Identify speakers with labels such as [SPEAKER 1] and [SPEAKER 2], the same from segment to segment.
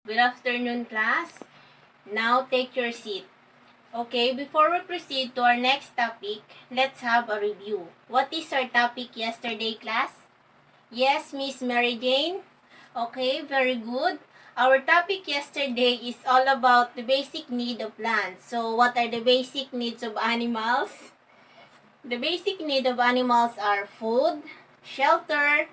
[SPEAKER 1] Good afternoon, class. Now take your seat. Okay, before we proceed to our next topic, let's have a review. What is our topic yesterday, class? Yes, Miss Mary Jane? Okay, very good. Our topic yesterday is all about the basic need of plants. So, what are the basic needs of animals? The basic needs of animals are food, shelter,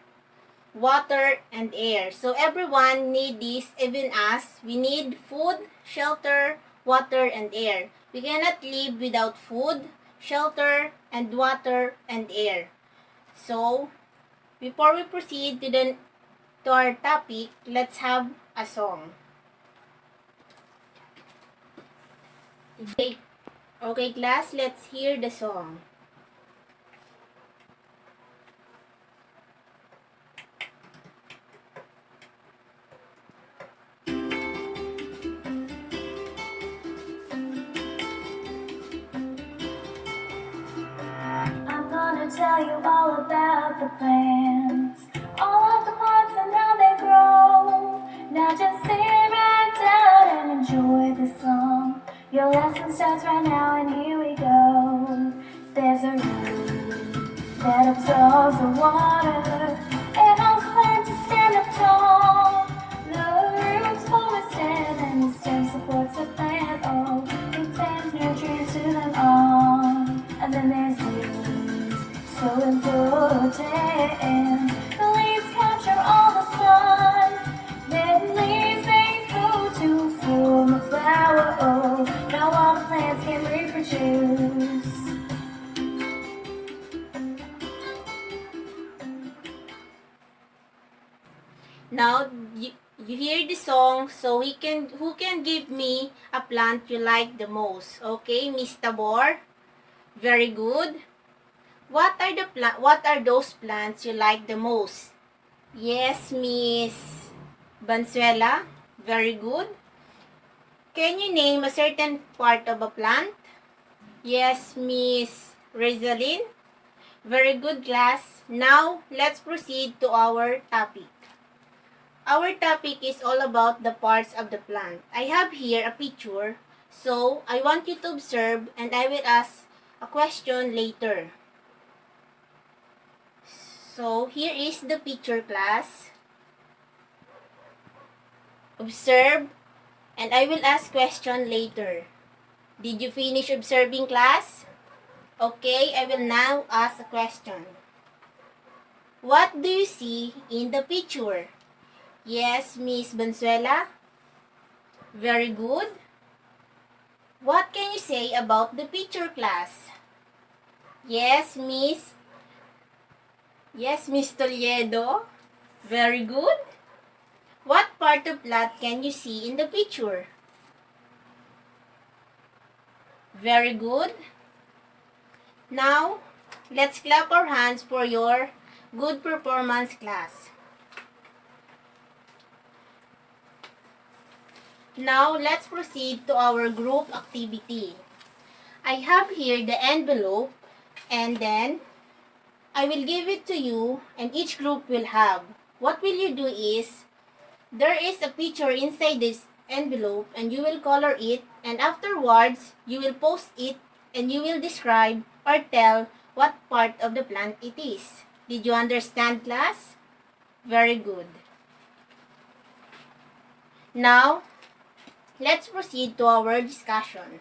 [SPEAKER 1] water, and air. So everyone need this, even us. We need food, shelter, water, and air. We cannot live without food, shelter, and water, and air. So, before we proceed to our topic, let's have a song. Okay, class, let's hear the song.
[SPEAKER 2] I'm gonna tell you all about the plants, all of the parts and how they grow. Now just sit right down and enjoy the song. Your lesson starts right now and here we go. There's a root that absorbs the water. It helps plants to stand up tall. The roots form a stem and the stem supports the plant. Oh, it sends nutrients to them all. And then there's leaves, so important. The leaves capture all the sun. Then leaves make food to form a flower. Oh, now all the plants can reproduce.
[SPEAKER 1] Now, you hear the song, so who can give me a plant you like the most? Okay, Miss Tabor? Very good. What are those plants you like the most? Yes, Miss Bansuela. Very good. Can you name a certain part of a plant? Yes, Miss Rizalyn. Very good, class. Now, let's proceed to our topic. Our topic is all about the parts of the plant. I have here a picture, so I want you to observe and I will ask a question later. So, here is the picture, class. Observe and I will ask question later. Did you finish observing, class? Okay, I will now ask a question. What do you see in the picture? Yes, Miss Bansuela. Very good. What can you say about the picture, class? Yes, Miss Toledo. Very good. What part of plant can you see in the picture? Very good. Now, let's clap our hands for your good performance, class. Now, let's proceed to our group activity. I have here the envelope and then I will give it to you and each group will have. What will you do is, there is a picture inside this envelope and you will color it and afterwards, you will post it and you will describe or tell what part of the plant it is. Did you understand, class? Very good. Now, let's proceed to our discussion.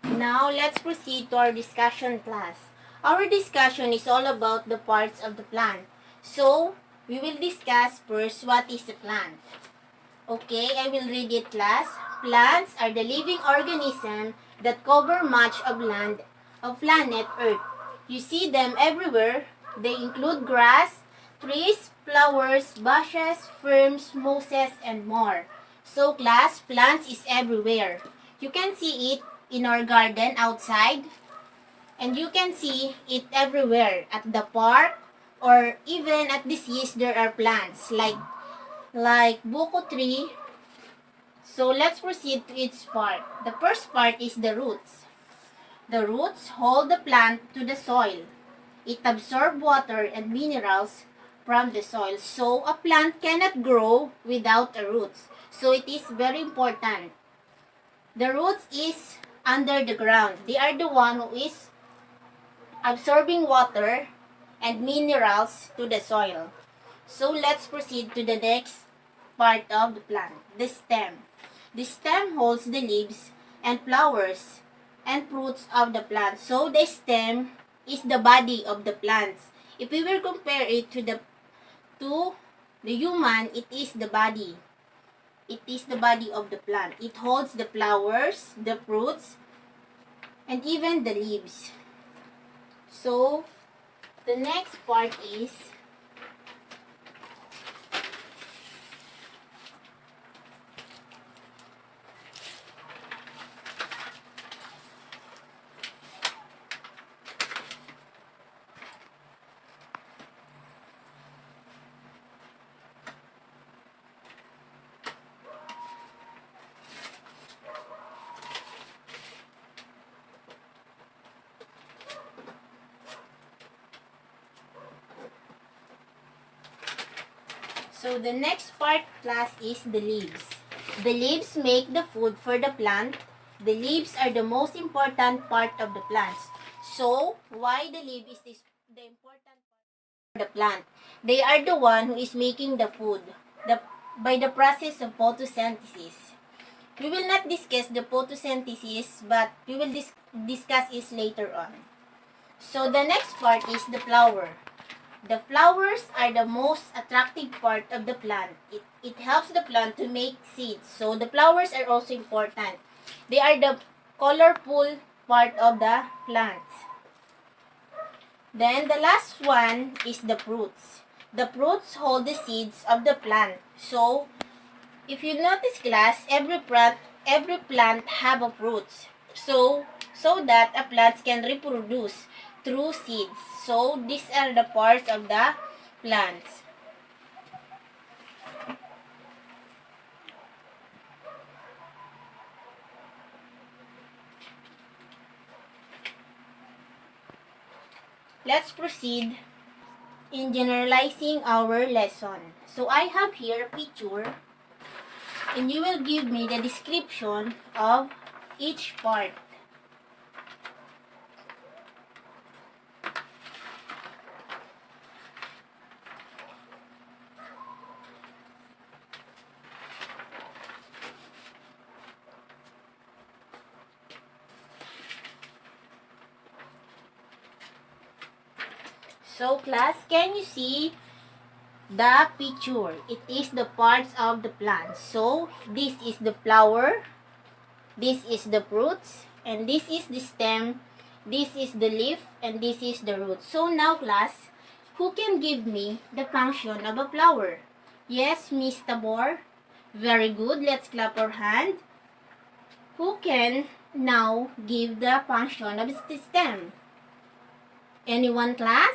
[SPEAKER 1] Now, let's proceed to our discussion, class. Our discussion is all about the parts of the plant. So, we will discuss first what is a plant. Okay, I will read it, class. Plants are the living organisms that cover much of land of planet Earth. You see them everywhere. They include grass, trees, flowers, bushes, ferns, mosses, and more. So, class, plants is everywhere. You can see it in our garden outside. And you can see it everywhere, at the park, or even at the seas there are plants like buko tree. So let's proceed to each part. The first part is the roots. The roots hold the plant to the soil. It absorbs water and minerals from the soil. So a plant cannot grow without a roots. So it is very important. The roots is under the ground. They are the one who is absorbing water and minerals to the soil. So let's proceed to the next part of the plant, the stem. The stem holds the leaves and flowers and fruits of the plant. So the stem is the body of the plants. If we will compare it to the human, it is the body. It is the body of the plant. It holds the flowers, the fruits, and even the leaves. So the next part is So the next part, class, is the leaves. The leaves make the food for the plant. The leaves are the most important part of the plants. So why the leaf is the important part of the plant? They are the one who is making the food by the process of photosynthesis. We will not discuss the photosynthesis, but we will discuss it later on. So the next part is the flower. The flowers are the most attractive part of the plant. It helps the plant to make seeds. So the flowers are also important. They are the colorful part of the plants. Then the last one is the fruits. The fruits hold the seeds of the plant. So if you notice, class, every plant have a fruits. So that a plant can reproduce through seeds. So these are the parts of the plants. Let's proceed in generalizing our lesson. So I have here a picture, and you will give me the description of each part. So class, can you see the picture? It is the parts of the plant. So this is the flower, this is the fruits, and this is the stem, this is the leaf, and this is the root. So now class, who can give me the function of a flower? Yes, Miss Tabor. Very good. Let's clap our hand. Who can now give the function of the stem? Anyone, class?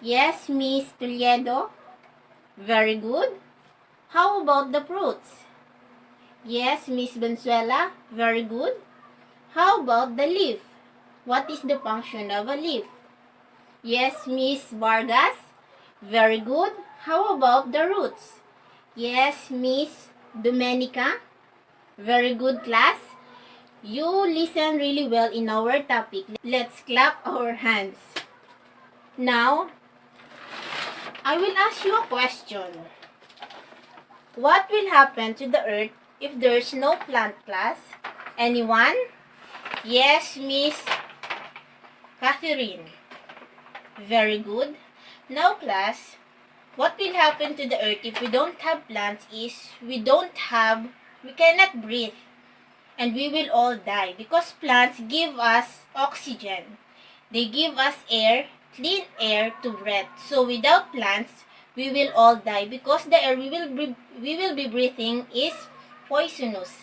[SPEAKER 1] Yes, Miss Toledo. Very good. How about the fruits? Yes, Miss Benzuela. Very good. How about the leaf? What is the function of a leaf? Yes, Miss Vargas. Very good. How about the roots? Yes, Miss Domenica. Very good, class. You listen really well in our topic. Let's clap our hands. Now, I will ask you a question. What will happen to the earth if there's no plant, class? Anyone? Yes, Miss Catherine. Very good. Now, class, what will happen to the earth if we don't have plants is we cannot breathe, and we will all die because plants give us oxygen. They give us air, clean air to breathe. So without plants, we will all die because the air we will be breathing is poisonous.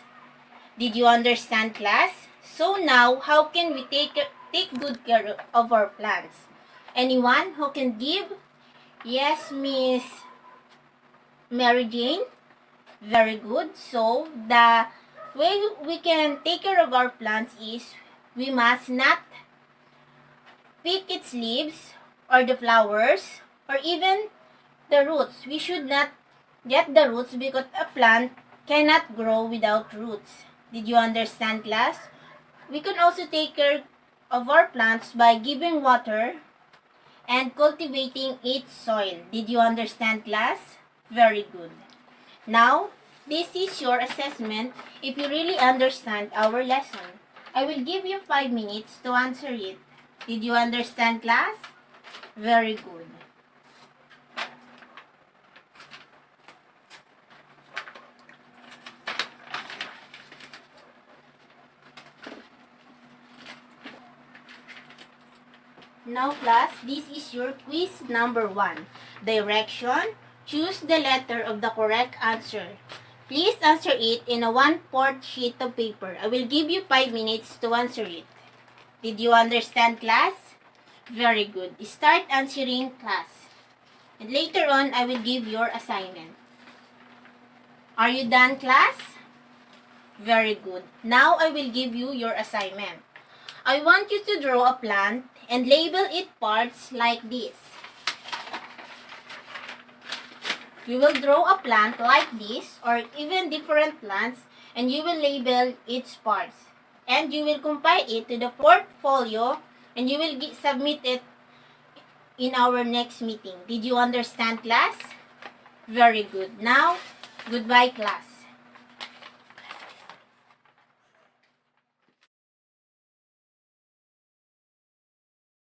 [SPEAKER 1] Did you understand, class? So now, how can we take good care of our plants? Anyone who can give Yes, Miss Mary Jane. Very good. So, the way we can take care of our plants is we must not pick its leaves or the flowers or even the roots. We should not get the roots because a plant cannot grow without roots. Did you understand, class? We can also take care of our plants by giving water and cultivating its soil. Did you understand, class? Very good. Now, this is your assessment if you really understand our lesson. I will give you 5 minutes to answer it. Did you understand, class? Very good. Now, class, this is your quiz number 1. Direction. Choose the letter of the correct answer. Please answer it in a 1/4 sheet of paper. I will give you 5 minutes to answer it. Did you understand, class? Very good. Start answering, class. And later on, I will give your assignment. Are you done, class? Very good. Now, I will give you your assignment. I want you to draw a plant and label its parts like this. You will draw a plant like this or even different plants and you will label its parts. And you will compile it to the portfolio and you will submit it in our next meeting. Did you understand, class? Very good. Now, goodbye, class.